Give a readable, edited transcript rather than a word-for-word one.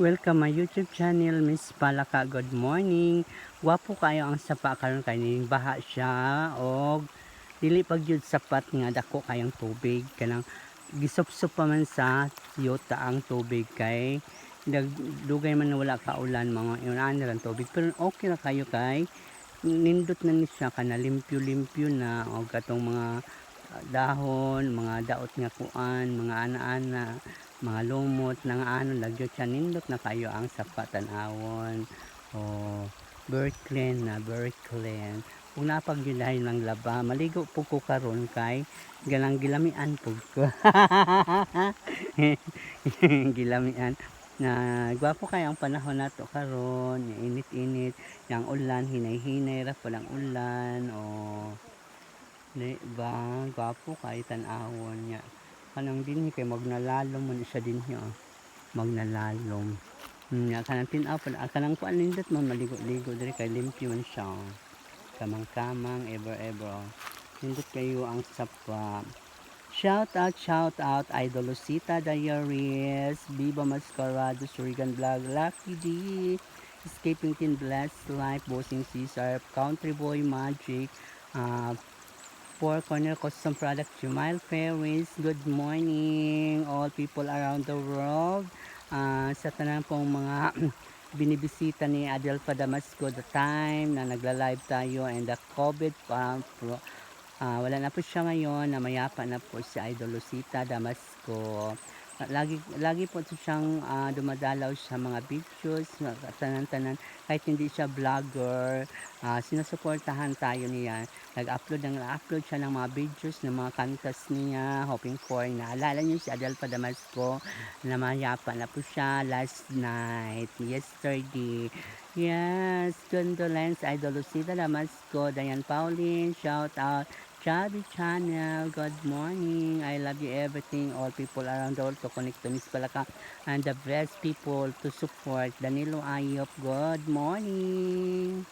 Welcome my YouTube channel, Miss Palaka. Good morning. Wapo kayo ang sapa karon kaning baha siya og dili pag jud sapat nga dako kayang tubig kanang gisupsup pa man sa yuta ang tubig kay dugay man na wala ka ulan mga iunan lang tubig pero okay ra kayo kay nindot na ni siya kana limpyo-limpyo na og katong mga dahon, mga daot nga kuan, mga ana-ana, mga lumot na nga ano lagyo siya nindot na kayo ang sapa tan-awon. Oh, very clean na, very clean. Kung napagyunahin ng laba, maligo po ko karon kay galang gilamian po ko. Gilamian na gwapo kay ang panahon nato karon, init-init, yang ulan, hinay-hinay ra palang ulan. Oh, di ba? Gwapo kay tan-awon nya. Kanang dinhi kay magnalalom man siya dinhi oh. Magnalalom. Nya kanang tin-aw pa kanang kuan nindot man maligo-ligo diri kay limpyo man siya. Kamang-kamang ever oh. Nindot kayo ang sapa. Shout out Idol Lucita Diaries, Viva Mascarado, Surigan Vlog, Lucky D, Escaping Teen Blessed Life, Bossing Caesar, Country Boy Magic, Four Corner Custom Product, Jumail Ferris, good morning all people around the world. Sa tanan pong mga binibisita ni Adelfa Damasco the time na nagla-live tayo and the COVID wala na po siya ngayon, na mayapa na po si Idol Lucita Damasco. Lagi po siyang dumadalaw sa mga videos, tanan-tanan, kahit hindi siya vlogger, sinusuportahan tayo niya. Nag-upload siya ng mga videos ng mga kantas niya, hoping for, naalala niyo si Adelfa Damasco, na mayapa na po siya last night, yesterday. Yes, condolence Idol Lucita Damasco, Diane Pauline, shout out Chubby Channel, good morning. I love you everything. All people around the world to connect to Miss Palaka and the best people to support Danilo Ayop. Good morning.